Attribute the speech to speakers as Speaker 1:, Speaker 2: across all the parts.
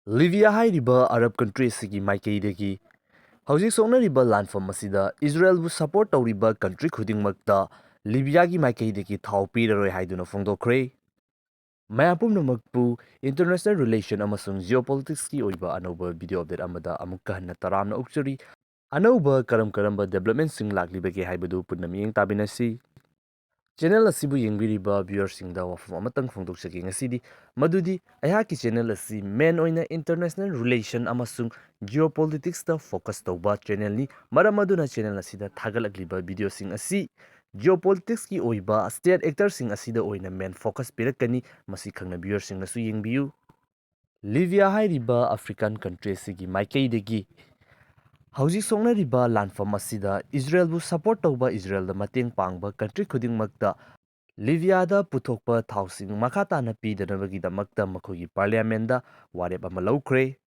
Speaker 1: ꯂꯤꯕꯤꯌꯥ ꯍꯥꯏꯔꯤꯕ Arab country ꯑꯁꯤꯒꯤ ꯃꯥꯏꯀꯩꯗꯒꯤ ꯍꯧꯖꯤꯛ ꯁꯣꯛꯅꯔꯤꯕ ꯂꯥꯟꯐꯝ ꯑꯁꯤꯗ ꯏꯖꯔꯦꯜꯕꯨ ꯁꯄꯣꯔꯠ ꯇꯧꯔꯤꯕ ꯀꯟꯇ꯭ꯔꯤ ꯈꯨꯗꯤꯡꯃꯛꯇ ꯂꯤꯕꯤꯌꯥꯒꯤ ꯃꯥꯏꯀꯩꯗꯒꯤ ꯊꯥꯎ ꯄꯤꯔꯔꯣꯏ ꯍꯥꯏꯗꯨꯅ ꯐꯣꯡꯗꯣꯛꯈ꯭ꯔꯦ꯫ ꯃꯌꯥꯝ ꯄꯨꯝꯅꯃꯛꯄꯨ ꯏꯟꯇꯔꯅꯦꯁꯅꯦꯜ ꯔꯤꯂꯦꯁꯟ ꯑꯃꯁꯨꯡ ꯖꯤꯑꯣꯄꯣꯂꯤꯇꯤꯛꯁꯀꯤ ꯑꯣꯏꯕ ꯑꯅꯧꯕ ꯚꯤꯗꯤꯑꯣ ꯑꯞꯗꯦꯠ ꯑꯃꯗ ꯑꯃꯨꯛꯀ ꯍꯟꯅ ꯇꯔꯥꯝꯅ ꯑꯣꯛꯆꯔꯤ꯫ ꯑꯅꯧꯕ ꯀꯔꯝꯕ ꯗꯦꯕꯂꯞꯃꯦꯟꯠꯁꯤꯡ ꯂꯥꯛꯂꯤꯕꯒꯦ ꯍꯥꯏꯕꯗꯨ ꯄꯨꯟꯅ ꯃꯤꯠꯌꯦꯡ ꯇꯥꯃꯤꯟꯅꯁꯤ꯫ ꯆꯦꯅꯦꯜ ꯑꯁꯤꯕꯨ ꯌꯦꯡꯕꯤꯔꯤꯕ ꯚ꯭ꯌꯨꯑꯔꯁꯤꯡꯗ ꯋꯥꯐꯝ ꯑꯃꯇꯪ ꯐꯣꯡꯗꯣꯛꯆꯒꯦ ꯉꯁꯤꯗꯤ ꯃꯗꯨꯗꯤ ꯑꯩꯍꯥꯛꯀꯤ ꯆꯦꯅꯦꯜ ꯑꯁꯤ ꯃꯦꯟ ꯑꯣꯏꯅ ꯏꯟꯇꯔꯅꯦꯁꯅꯦꯜ ꯔꯤꯂꯦꯁꯟ ꯑꯃꯁꯨꯡ ꯖꯤꯑꯣꯄꯣꯂꯤꯇꯤꯛꯁꯇ ꯐꯣꯀꯁ ꯇꯧꯕ ꯆꯦꯅꯦꯜꯅꯤ꯫ ꯃꯔꯝ ꯑꯗꯨꯅ ꯆꯦꯅꯦꯜ ꯑꯁꯤꯗ ꯊꯥꯒꯠꯂꯛꯂꯤꯕ ꯚꯤꯗꯤꯑꯣꯁꯤꯡ ꯑꯁꯤ ꯖꯤꯑꯣꯄꯣꯂꯤꯇꯤꯛꯁꯀꯤ ꯑꯣꯏꯕ ꯁ꯭ꯇꯦꯠ ꯑꯦꯛꯇꯔꯁꯤꯡ ꯑꯁꯤꯗ ꯑꯣꯏꯅ ꯃꯦꯟ ꯐꯣꯀꯁ ꯄꯤꯔꯛꯀꯅꯤ꯫ ꯃꯁꯤ ꯈꯪꯅ ꯚ꯭ꯌꯨꯑꯔꯁꯤꯡꯅꯁꯨ ꯌꯦꯡꯕꯤꯌꯨ꯫ ꯂꯤꯕꯤꯌꯥ ꯍꯥꯏꯔꯤꯕ ꯑꯐ꯭ꯔꯤꯀꯥꯟ ꯀꯟꯇ꯭ꯔꯤ ꯑꯁꯤꯒꯤ ꯃꯥꯏꯀꯩꯗꯒꯤ ꯍꯧꯖꯤꯛ ꯁꯣꯛꯅꯔꯤꯕ ꯂꯥꯟꯐꯝ ꯑꯁꯤꯗ ꯏꯖꯔꯦꯜꯕꯨ ꯁꯄꯣꯔꯠ ꯇꯧꯕ, ꯏꯖꯔꯦꯜꯗ ꯃꯇꯦꯡ ꯄꯥꯡꯕ ꯀꯟꯇ꯭ꯔꯤ ꯈꯨꯗꯤꯡꯃꯛꯇ ꯂꯤꯕꯤꯌꯥꯗ ꯄꯨꯊꯣꯛꯄ ꯊꯥꯎꯁꯤꯡ ꯃꯈꯥ ꯇꯥꯅ ꯄꯤꯗꯅꯕꯒꯤꯗꯃꯛꯇ ꯃꯈꯣꯏꯒꯤ ꯄꯥꯔꯂꯤꯌꯥꯃꯦꯟꯗ ꯋꯥꯔꯦꯞ ꯑꯃ ꯂꯧꯈ꯭ꯔꯦ꯫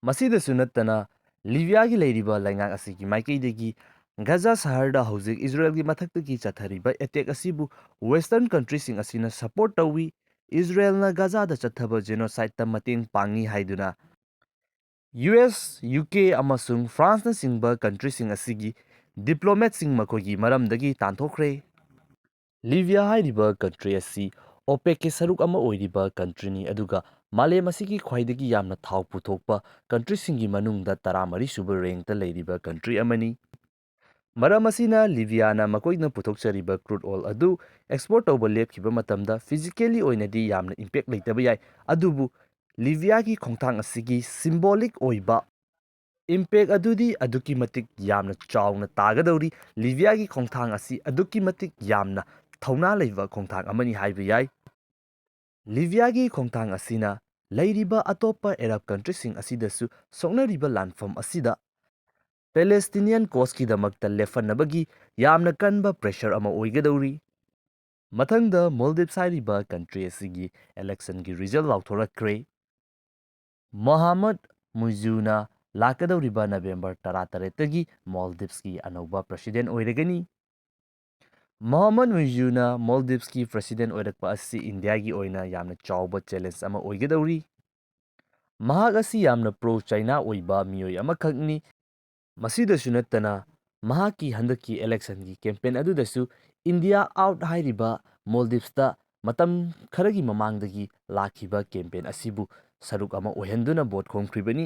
Speaker 1: ꯃꯁꯤꯗꯁꯨ ꯅꯠꯇꯅ ꯂꯤꯕꯤꯌꯥꯒꯤ ꯂꯩꯔꯤꯕ ꯂꯩꯉꯥꯛ ꯑꯁꯤꯒꯤ ꯃꯥꯏꯀꯩꯗꯒꯤ ꯒꯖꯥ ꯁꯍꯔꯗ ꯍꯧꯖꯤꯛ ꯏꯖꯔꯦꯜꯒꯤ ꯃꯊꯛꯇꯒꯤ ꯆꯠꯊꯔꯤꯕ ꯑꯦꯇꯦꯛ ꯑꯁꯤꯕꯨ ꯋꯦꯁꯇꯔꯟ ꯀꯟꯇ꯭ꯔꯤꯁꯤꯡ ꯑꯁꯤꯅ ꯁꯄꯣꯔꯠ ꯇꯧꯏ, ꯏꯖꯔꯦꯜꯅ ꯒꯖꯥꯗ ꯆꯠꯊꯕ ꯖꯦꯅꯣꯁꯥꯏꯗꯇ ꯃꯇꯦꯡ ꯄꯥꯡꯏ ꯍꯥꯏꯗꯨꯅ ꯌꯨꯑꯦꯁ, ꯌꯨꯀꯦ ꯑꯃꯁꯨꯡ ꯐ꯭ꯔꯥꯟꯁꯅꯆꯤꯡꯕ ꯀꯟꯇ꯭ꯔꯤꯁꯤꯡ ꯑꯁꯤꯒꯤ ꯗꯤꯄ꯭ꯂꯣꯃꯦꯠꯁꯤꯡ ꯃꯈꯣꯏꯒꯤ ꯃꯔꯝꯗꯒꯤ ꯇꯥꯟꯊꯣꯛꯈ꯭ꯔꯦ꯫ ꯂꯤꯕꯤꯌꯥ ꯍꯥꯏꯔꯤꯕ ꯀꯟꯇ꯭ꯔꯤ ꯑꯁꯤ ꯑꯣꯄꯦꯛꯀꯤ ꯁꯔꯨꯛ ꯑꯃ ꯑꯣꯏꯔꯤꯕ ꯀꯟꯇ꯭ꯔꯤꯅꯤ ꯑꯗꯨꯒ ꯃꯥꯂꯦꯝ ꯑꯁꯤꯒꯤ ꯈ꯭ꯋꯥꯏꯗꯒꯤ ꯌꯥꯝꯅ ꯊꯥꯎ ꯄꯨꯊꯣꯛꯄ ꯀꯟꯇ꯭ꯔꯤꯁꯤꯡꯒꯤ ꯃꯅꯨꯡꯗ 13ꯁꯨꯕ ꯔꯦꯡꯛꯇ ꯂꯩꯔꯤꯕ ꯀꯟꯇ꯭ꯔꯤ ꯑꯃꯅꯤ꯫ ꯃꯔꯝ ꯑꯁꯤꯅ ꯂꯤꯕꯤꯌꯥꯅ ꯃꯈꯣꯏꯅ ꯄꯨꯊꯣꯛꯆꯔꯤꯕ ꯀ꯭ꯔꯨꯗ ꯑꯣꯏꯜ ꯑꯗꯨ ꯑꯦꯛꯁꯄꯣꯔꯠ ꯇꯧꯕ ꯂꯦꯞꯈꯤꯕ ꯃꯇꯝꯗ ꯐꯤꯖꯤꯀꯦꯜꯂꯤ ꯑꯣꯏꯅꯗꯤ ꯌꯥꯝꯅ ꯏꯝꯄꯦꯛ ꯂꯩꯇꯕ ꯌꯥꯏ, ꯑꯗꯨꯕꯨ ꯂꯤꯕꯤꯌꯥꯒꯤ ꯈꯣꯡꯊꯥꯡ ꯑꯁꯤꯒꯤ ꯁꯤꯝꯕꯣꯂꯤꯛ ꯑꯣꯏꯕ ꯏꯝꯄꯦꯛ ꯑꯗꯨꯗꯤ ꯑꯗꯨꯛꯀꯤ ꯃꯇꯤꯛ ꯌꯥꯝꯅ ꯆꯥꯎꯅ ꯇꯥꯒꯗꯧꯔꯤ꯫ ꯂꯤꯕꯤꯌꯥꯒꯤ ꯈꯣꯡꯊꯥꯡ ꯑꯁꯤ ꯑꯗꯨꯛꯀꯤ ꯃꯇꯤꯛ ꯌꯥꯝꯅ ꯊꯧꯅꯥ ꯂꯩꯕ ꯈꯣꯡꯊꯥꯡ ꯑꯃꯅꯤ ꯍꯥꯏꯕ ꯌꯥꯏ꯫ ꯂꯤꯕꯤꯌꯥꯒꯤ ꯈꯣꯡꯊꯥꯡ ꯑꯁꯤꯅ ꯂꯩꯔꯤꯕ ꯑꯇꯣꯞꯄ ꯑꯦꯔꯕ ꯀꯟꯇ꯭ꯔꯤꯁꯤꯡ ꯑꯁꯤꯗꯁꯨ ꯁꯣꯛꯅꯔꯤꯕ ꯂꯥꯟꯐꯝ ꯑꯁꯤꯗ ꯄꯦꯂꯦꯁꯇꯤꯅꯤꯌꯟ ꯀꯣꯁꯀꯤꯗꯃꯛꯇ ꯂꯦꯞꯍꯟꯅꯕꯒꯤ ꯌꯥꯝꯅ ꯀꯟꯕ ꯄ꯭ꯔꯦꯁꯔ ꯑꯃ ꯑꯣꯏꯒꯗꯧꯔꯤ꯫ ꯃꯊꯪꯗ ꯃꯣꯜꯗꯤꯚꯁ ꯍꯥꯏꯔꯤꯕ ꯀꯟꯇ꯭ꯔꯤ ꯑꯁꯤꯒꯤ ꯏꯂꯦꯛꯁꯟꯒꯤ ꯔꯤꯖꯜ ꯂꯥꯎꯊꯣꯔꯛꯈ꯭ꯔꯦ꯫ ꯃꯣꯍꯥꯃꯗ ꯃꯨꯏꯖꯨꯅ ꯂꯥꯛꯀꯗꯧꯔꯤꯕ ꯅꯕꯦꯝꯕꯔ 18ꯇꯒꯤ ꯃꯣꯜꯗꯤꯚꯁꯀꯤ ꯑꯅꯧꯕ ꯄ꯭ꯔꯁꯤꯗꯦꯟꯠ ꯑꯣꯏꯔꯒꯅꯤ꯫ ꯃꯣꯍꯥꯃꯗ ꯃꯨꯏꯖꯨꯅ ꯃꯣꯜꯗꯤꯚꯁꯀꯤ ꯄ꯭ꯔꯁꯤꯗꯦꯟꯠ ꯑꯣꯏꯔꯛꯄ ꯑꯁꯤ ꯏꯟꯗꯤꯌꯥꯒꯤ ꯑꯣꯏꯅ ꯌꯥꯝꯅ ꯆꯥꯎꯕ ꯆꯦꯂꯦꯟꯖ ꯑꯃ ꯑꯣꯏꯒꯗꯧꯔꯤ꯫ ꯃꯍꯥꯛ ꯑꯁꯤ ꯌꯥꯝꯅ ꯄ꯭ꯔꯣ ꯆꯥꯏꯅꯥ ꯑꯣꯏꯕ ꯃꯤꯑꯣꯏ ꯑꯃꯈꯛꯅꯤ꯫ ꯃꯁꯤꯗꯁꯨ ꯅꯠꯇꯅ ꯃꯍꯥꯛꯀꯤ ꯍꯟꯗꯛꯀꯤ ꯏꯂꯦꯛꯁꯟꯒꯤ ꯀꯦꯝꯄꯦꯟ ꯑꯗꯨꯗꯁꯨ ꯏꯟꯗꯤꯌꯥ ꯑꯥꯎꯠ ꯍꯥꯏꯔꯤꯕ ꯃꯣꯜꯗꯤꯚꯁꯇ ꯃꯇꯝ ꯈꯔꯒꯤ ꯃꯃꯥꯡꯗꯒꯤ ꯂꯥꯛꯈꯤꯕ ꯀꯦꯝꯄꯦꯟ ꯑꯁꯤꯕꯨ ꯁꯔꯨꯛ ꯑꯃ ꯑꯣꯏꯍꯟꯗꯨꯅ ꯚꯣꯠ ꯈꯣꯝꯈ꯭ꯔꯤꯕꯅꯤ꯫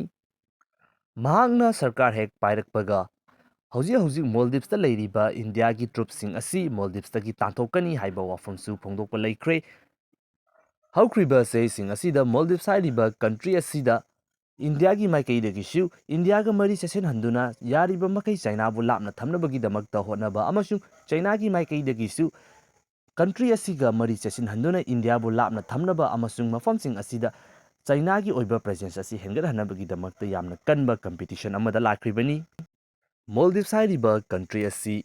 Speaker 1: ꯃꯍꯥꯛꯅ ꯁꯔꯀꯥꯔ ꯍꯦꯛ ꯄꯥꯏꯔꯛꯄꯒ ꯍꯧꯖꯤꯛ ꯃꯣꯜꯗꯤꯚꯁꯇ ꯂꯩꯔꯤꯕ ꯏꯟꯗꯤꯌꯥꯒꯤ ꯇ꯭ꯔꯨꯞꯁꯤꯡ ꯑꯁꯤ ꯃꯣꯜꯗꯤꯚꯁꯇꯒꯤ ꯇꯥꯟꯊꯣꯛꯀꯅꯤ ꯍꯥꯏꯕ ꯋꯥꯐꯝꯁꯨ ꯐꯣꯡꯗꯣꯛꯄ ꯂꯩꯈ꯭ꯔꯦ꯫ ꯍꯧꯈ꯭ꯔꯤꯕ ꯆꯍꯤꯁꯤꯡ ꯑꯁꯤꯗ ꯃꯣꯜꯗꯤꯚꯁ ꯍꯥꯏꯔꯤꯕ ꯀꯟꯇ꯭ꯔꯤ ꯑꯁꯤꯗ ꯏꯟꯗꯤꯌꯥꯒꯤ ꯃꯥꯏꯀꯩꯗꯒꯤꯁꯨ ꯏꯟꯗꯤꯌꯥꯒ ꯃꯔꯤ ꯆꯦꯠꯁꯤꯟꯍꯟꯗꯨꯅ ꯌꯥꯔꯤꯕ ꯃꯈꯩ ꯆꯥꯏꯅꯥꯕꯨ ꯂꯥꯞꯅ ꯊꯝꯅꯕꯒꯤꯗꯃꯛꯇ ꯍꯣꯠꯅꯕ ꯑꯃꯁꯨꯡ ꯆꯥꯏꯅꯥꯒꯤ ꯃꯥꯏꯀꯩꯗꯒꯤꯁꯨ ꯀꯟꯇ꯭ꯔꯤ ꯑꯁꯤꯒ ꯃꯔꯤ ꯆꯦꯠꯁꯤꯟꯍꯟꯗꯨꯅ ꯏꯟꯗꯤꯌꯥꯕꯨ ꯂꯥꯞꯅ ꯊꯝꯅꯕ ꯑꯃꯁꯨꯡ ꯃꯐꯝꯁꯤꯡ ꯑꯁꯤꯗ ꯆꯥꯏꯅꯥꯒꯤ ꯑꯣꯏꯕ ꯄ꯭ꯔꯦꯖꯦꯟꯁ ꯑꯁꯤ ꯍꯦꯟꯒꯠꯍꯟꯅꯕꯒꯤꯗꯃꯛꯇ ꯌꯥꯝꯅ ꯀꯟꯕ ꯀꯝꯄꯤꯇꯤꯁꯟ ꯑꯃꯗ ꯂꯥꯛꯈ꯭ꯔꯤꯕꯅꯤ꯫ ꯃꯣꯜꯗꯤꯚꯁ ꯍꯥꯏꯔꯤꯕ ꯀꯟꯇ꯭ꯔꯤ ꯑꯁꯤ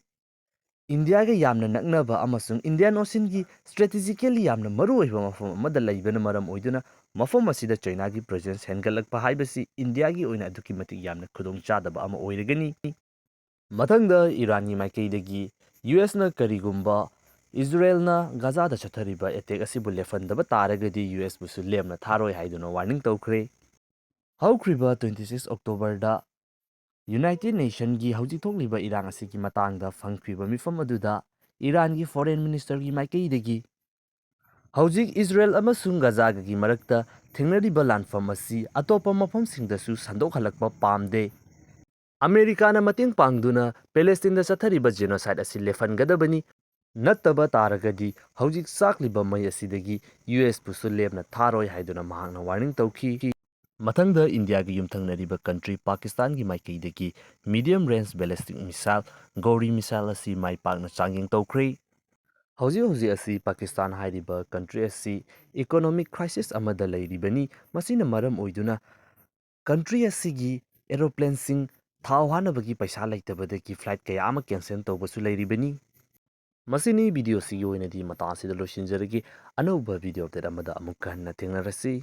Speaker 1: ꯏꯟꯗꯤꯌꯥꯒ ꯌꯥꯝꯅ ꯅꯛꯅꯕ ꯑꯃꯁꯨꯡ ꯏꯟꯗꯤꯌꯟ ꯑꯣꯁꯤꯟꯒꯤ ꯁ꯭ꯇ꯭ꯔꯦꯇꯦꯖꯤꯀꯦꯜꯂꯤ ꯌꯥꯝꯅ ꯃꯔꯨꯑꯣꯏꯕ ꯃꯐꯝ ꯑꯃꯗ ꯂꯩꯕꯅ ꯃꯔꯝ ꯑꯣꯏꯗꯨꯅ ꯃꯐꯝ ꯑꯁꯤꯗ ꯆꯥꯏꯅꯥꯒꯤ ꯄ꯭ꯔꯦꯖꯦꯟꯁ ꯍꯦꯟꯒꯠꯂꯛꯄ ꯍꯥꯏꯕꯁꯤ ꯏꯟꯗꯤꯌꯥꯒꯤ ꯑꯣꯏꯅ ꯑꯗꯨꯛꯀꯤ ꯃꯇꯤꯛ ꯌꯥꯝꯅ ꯈꯨꯗꯣꯡꯆꯥꯗꯕ ꯑꯃ ꯑꯣꯏꯔꯒꯅꯤ꯫ ꯃꯊꯪꯗ ꯏꯔꯥꯟꯒꯤ ꯃꯥꯏꯀꯩꯗꯒꯤ ꯌꯨꯑꯦꯁꯅ ꯀꯔꯤꯒꯨꯝꯕ ꯏꯖꯔꯦꯜꯅ ꯒꯖꯥꯗ ꯆꯠꯊꯔꯤꯕ ꯑꯦꯇꯦꯛ ꯑꯁꯤꯕꯨ ꯂꯦꯞꯍꯟꯗꯕ ꯇꯥꯔꯒꯗꯤ ꯌꯨꯑꯦꯁꯕꯨꯁꯨ ꯂꯦꯞꯅ ꯊꯥꯔꯣꯏ ꯍꯥꯏꯗꯨꯅ ꯋꯥꯔꯅꯤꯡ ꯇꯧꯈ꯭ꯔꯦ꯫ ꯍꯧꯈ꯭ꯔꯤꯕ 26 ꯑꯣꯛꯇꯣꯕꯔꯗ ꯌꯨꯅꯥꯏꯇꯦꯗ ꯅꯦꯁꯟꯒꯤ ꯍꯧꯖꯤꯛ ꯊꯣꯛꯂꯤꯕ ꯏꯔꯥꯡ ꯑꯁꯤꯒꯤ ꯃꯇꯥꯡꯗ ꯐꯪꯈ꯭ꯔꯤꯕ ꯃꯤꯐꯝ ꯑꯗꯨꯗ ꯏꯔꯥꯟꯒꯤ ꯐꯣꯔꯦꯟ ꯃꯤꯅꯤꯁꯇꯔꯒꯤ ꯃꯥꯏꯀꯩꯗꯒꯤ ꯍꯧꯖꯤꯛ ꯏꯖꯔꯦꯜ ꯑꯃꯁꯨꯡ ꯒꯖꯥꯒꯤ ꯃꯔꯛꯇ ꯊꯦꯡꯅꯔꯤꯕ ꯂꯥꯟꯐꯝ ꯑꯁꯤ ꯑꯇꯣꯞꯄ ꯃꯐꯝꯁꯤꯡꯗꯁꯨ ꯁꯟꯗꯣꯛꯍꯜꯂꯛꯄ ꯄꯥꯝꯗꯦ, ꯑꯃꯦꯔꯤꯀꯥꯅ ꯃꯇꯦꯡ ꯄꯥꯡꯗꯨꯅ ꯄꯦꯂꯦꯁꯇꯤꯟꯗ ꯆꯠꯊꯔꯤꯕ ꯖꯦꯅꯣꯁꯥꯏꯗ ꯑꯁꯤ ꯂꯦꯞꯍꯟꯒꯗꯕꯅꯤ, ꯅꯠꯇꯕ ꯇꯥꯔꯒꯗꯤ ꯍꯧꯖꯤꯛ ꯆꯥꯛꯂꯤꯕ ꯃꯩ ꯑꯁꯤꯗꯒꯤ ꯌꯨꯑꯦꯁꯄꯨꯁꯨ ꯂꯦꯞꯅ ꯊꯥꯔꯣꯏ ꯍꯥꯏꯗꯨꯅ ꯃꯍꯥꯛꯅ ꯋꯥꯔꯅꯤꯡ ꯇꯧꯈꯤ꯫ ꯃꯊꯪꯗ ꯏꯟꯗꯤꯌꯥꯒꯤ ꯌꯨꯝꯊꯪꯅꯔꯤꯕ ꯀꯟꯇ꯭ꯔꯤ ꯄꯥꯀꯤꯁꯇꯥꯟꯒꯤ ꯃꯥꯏꯀꯩꯗꯒꯤ medium range ballistic missile Ghauri missile ꯑꯁꯤ ꯃꯥꯏ ꯄꯥꯛꯅ ꯆꯥꯡꯌꯦꯡ ꯇꯧꯈ꯭ꯔꯦ꯫ ꯍꯧꯖꯤꯛ ꯑꯁꯤ ꯄꯥꯀꯤꯁꯇꯥꯟ ꯍꯥꯏꯔꯤꯕ ꯀꯟꯇ꯭ꯔꯤ ꯑꯁꯤ ꯏꯀꯣꯅꯣꯃꯤꯛ ꯀ꯭ꯔꯥꯏꯁꯤꯁ ꯑꯃꯗ ꯂꯩꯔꯤꯕꯅꯤ꯫ ꯃꯁꯤꯅ ꯃꯔꯝ ꯑꯣꯏꯗꯨꯅ ꯀꯟꯇ꯭ꯔꯤ ꯑꯁꯤꯒꯤ ꯑꯦꯔꯣꯄ꯭ꯂꯦꯟꯁꯤꯡ ꯊꯥꯎ ꯍꯥꯟꯅꯕꯒꯤ ꯄꯩꯁꯥ ꯂꯩꯇꯕꯗꯒꯤ ꯐ꯭ꯂꯥꯏꯠ ꯀꯌꯥ ꯑꯃ ꯀꯦꯟꯁꯦꯜ ꯇꯧꯕꯁꯨ ꯂꯩꯔꯤꯕꯅꯤ꯫ ꯃꯁꯤꯅꯤ ꯚꯤꯗꯤꯑꯣꯁꯤꯒꯤ ꯑꯣꯏꯅꯗꯤ ꯃꯇꯥꯡ ꯑꯁꯤꯗ ꯂꯣꯏꯁꯤꯟꯖꯔꯒꯦ꯫ ꯑꯅꯧꯕ ꯚꯤꯗꯤꯑꯣ ꯑꯞꯗꯦꯠ ꯑꯃꯗ ꯑꯃꯨꯛꯀ ꯍꯟꯅ ꯊꯦꯡꯅꯔꯁꯤ꯫